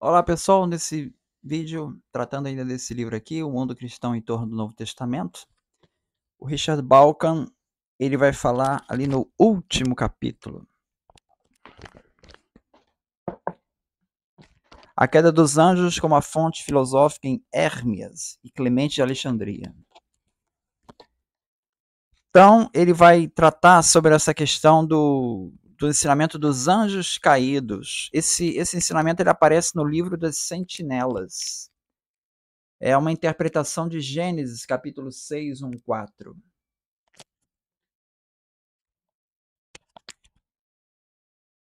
Olá pessoal, nesse vídeo, tratando ainda desse livro aqui, O Mundo Cristão em Torno do Novo Testamento, o Richard Balkan, ele vai falar ali no último capítulo. A queda dos anjos como a fonte filosófica em Hermias e Clemente de Alexandria. Então, ele vai tratar sobre essa questão do ensinamento dos anjos caídos. Esse ensinamento ele aparece no livro das Sentinelas. É uma interpretação de Gênesis, capítulo 6, 1, 4.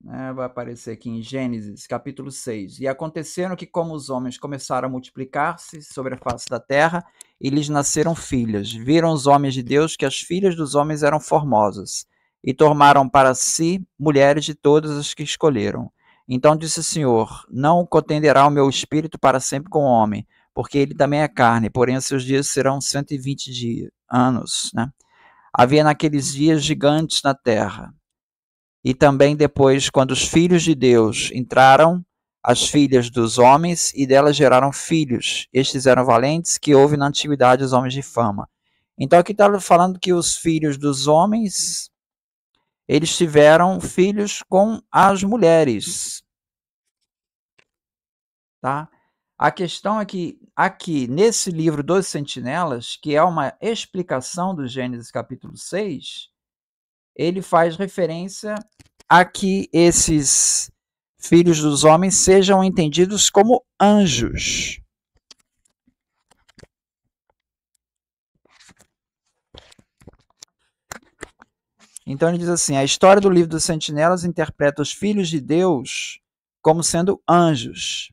Vai aparecer aqui em Gênesis, capítulo 6. E aconteceram que, como os homens começaram a multiplicar-se sobre a face da terra, e lhes nasceram filhas. Viram os homens de Deus que as filhas dos homens eram formosas, e tomaram para si mulheres de todas as que escolheram. Então disse o Senhor: Não contenderá o meu espírito para sempre com o homem, porque ele também é carne, porém os seus dias serão 120 anos. Havia naqueles dias gigantes na terra. E também depois, quando os filhos de Deus entraram, as filhas dos homens, e delas geraram filhos. Estes eram valentes, que houve na antiguidade os homens de fama. Então aqui está falando que os filhos dos homens, eles tiveram filhos com as mulheres. Tá? A questão é que aqui, nesse livro dos Sentinelas, que é uma explicação do Gênesis capítulo 6, ele faz referência a que esses filhos dos homens sejam entendidos como anjos. Então ele diz assim: a história do livro dos Sentinelas interpreta os filhos de Deus como sendo anjos.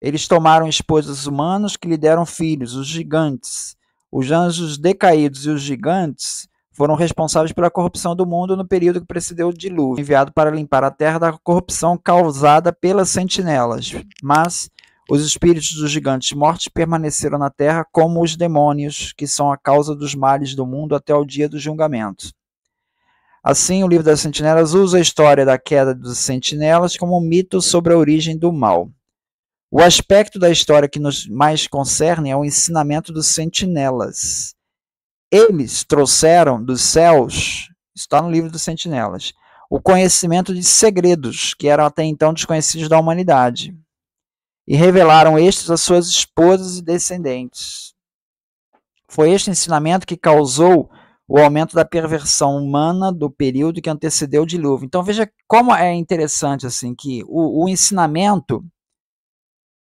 Eles tomaram esposas humanas que lhe deram filhos, os gigantes. Os anjos decaídos e os gigantes foram responsáveis pela corrupção do mundo no período que precedeu o dilúvio, enviado para limpar a terra da corrupção causada pelas sentinelas. Mas os espíritos dos gigantes mortos permaneceram na terra como os demônios, que são a causa dos males do mundo até o dia do julgamento. Assim, o livro das Sentinelas usa a história da queda dos sentinelas como um mito sobre a origem do mal. O aspecto da história que nos mais concerne é o ensinamento dos sentinelas. Eles trouxeram dos céus, está no livro dos Sentinelas, o conhecimento de segredos que eram até então desconhecidos da humanidade, e revelaram estes às suas esposas e descendentes. Foi este ensinamento que causou o aumento da perversão humana do período que antecedeu o dilúvio. Então veja como é interessante assim que o ensinamento,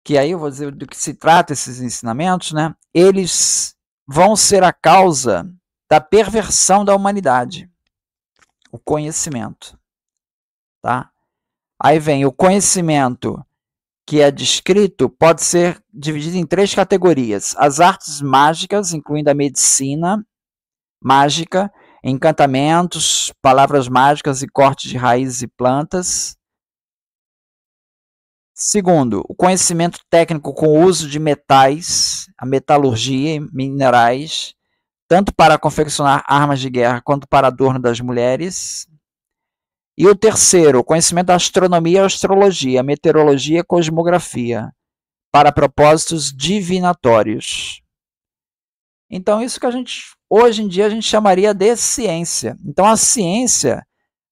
que aí eu vou dizer do que se trata esses ensinamentos, eles vão ser a causa da perversão da humanidade. O conhecimento. Tá? Aí vem o conhecimento que é descrito, pode ser dividido em 3 categorias. As artes mágicas, incluindo a medicina mágica, encantamentos, palavras mágicas e cortes de raízes e plantas. Segundo, o conhecimento técnico com o uso de metais, a metalurgia e minerais, tanto para confeccionar armas de guerra quanto para adorno das mulheres. E o terceiro, o conhecimento da astronomia e astrologia, meteorologia e cosmografia, para propósitos divinatórios. Então, isso que a gente, hoje em dia, a gente chamaria de ciência. Então, a ciência,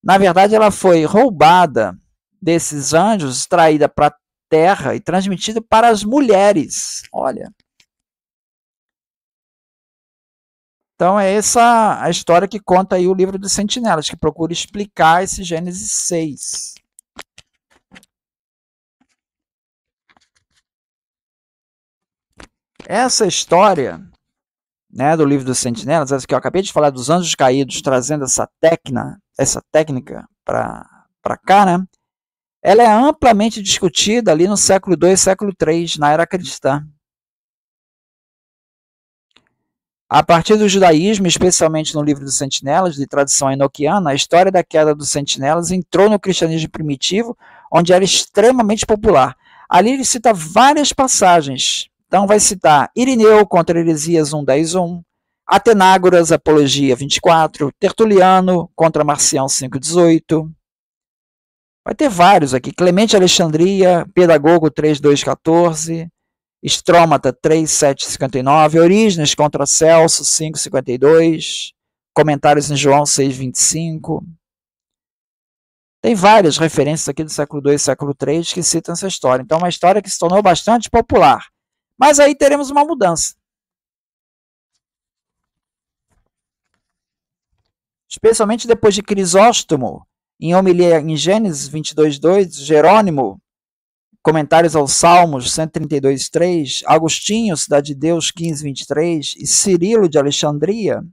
na verdade, ela foi roubada desses anjos, extraída para a terra e transmitida para as mulheres. Olha. Então é essa a história que conta aí o livro dos Sentinelas, que procura explicar esse Gênesis 6. Essa história, do livro dos Sentinelas, essa que eu acabei de falar dos anjos caídos, trazendo essa técnica para cá, ela é amplamente discutida ali no século II e século III, na era cristã. A partir do judaísmo, especialmente no livro dos Sentinelas, de tradição enoquiana, a história da queda dos Sentinelas entrou no cristianismo primitivo, onde era extremamente popular. Ali ele cita várias passagens. Então vai citar Irineu contra Heresias 1:10:1, Atenágoras, Apologia 24, Tertuliano contra Marcião 5:18. Vai ter vários aqui. Clemente Alexandria, Pedagogo 3214, Estrômata 3759, Orígenes contra Celso 552, Comentários em João 625. Tem várias referências aqui do século II e século III que citam essa história. Então, é uma história que se tornou bastante popular. Mas aí teremos uma mudança. Especialmente depois de Crisóstomo, em homilia em Gênesis 22:2, Jerônimo, Comentários aos Salmos 132:3, Agostinho, Cidade de Deus 15:23 e Cirilo de Alexandria,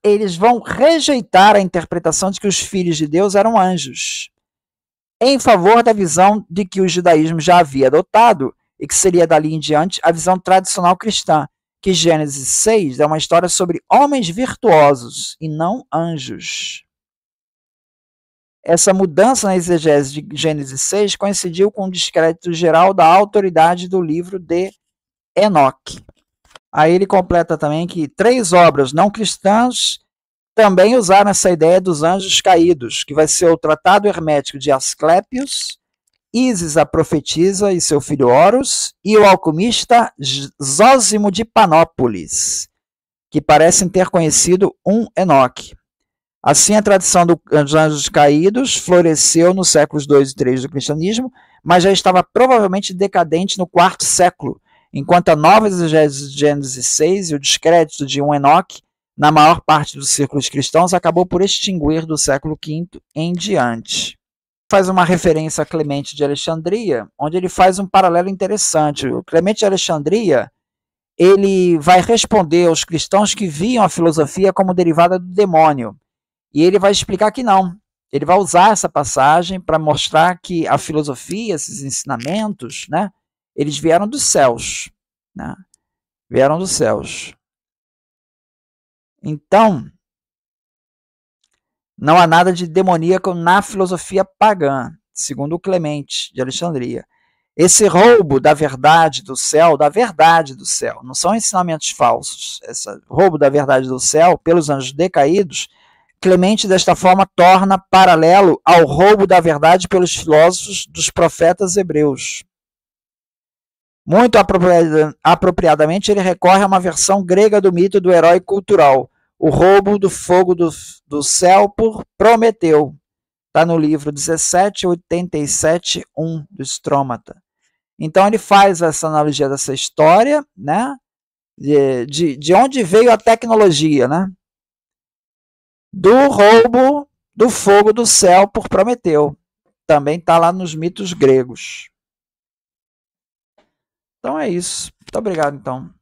eles vão rejeitar a interpretação de que os filhos de Deus eram anjos, em favor da visão de que o judaísmo já havia adotado e que seria dali em diante a visão tradicional cristã, que Gênesis 6 é uma história sobre homens virtuosos e não anjos. Essa mudança na exegese de Gênesis 6 coincidiu com o descrédito geral da autoridade do livro de Enoque. Aí ele completa também que 3 obras não cristãs também usaram essa ideia dos anjos caídos, que vai ser o Tratado Hermético de Asclépios, Ísis a Profetisa e seu filho Horus, e o alquimista Zósimo de Panópolis, que parecem ter conhecido um Enoque. Assim, a tradição dos anjos caídos floresceu nos séculos II e III do cristianismo, mas já estava provavelmente decadente no IV século, enquanto a nova exegese de Gênesis 6 e o descrédito de um Enoque na maior parte dos círculos cristãos acabou por extinguir do século V em diante. Faz uma referência a Clemente de Alexandria, onde ele faz um paralelo interessante. O Clemente de Alexandria, ele vai responder aos cristãos que viam a filosofia como derivada do demônio. E ele vai explicar que não. Ele vai usar essa passagem para mostrar que a filosofia, esses ensinamentos, né, eles vieram dos céus. Né? Vieram dos céus. Então, não há nada de demoníaco na filosofia pagã, segundo o Clemente de Alexandria. Esse roubo da verdade do céu, não são ensinamentos falsos. Esse roubo da verdade do céu pelos anjos decaídos, Clemente, desta forma, torna paralelo ao roubo da verdade pelos filósofos dos profetas hebreus. Muito apropriadamente, ele recorre a uma versão grega do mito do herói cultural, o roubo do fogo do céu por Prometeu. Está no livro 1787:1 do Estrômata. Então ele faz essa analogia dessa história, né? De onde veio a tecnologia, né? Do roubo do fogo do céu por Prometeu. Também está lá nos mitos gregos. Então é isso. Muito obrigado, então.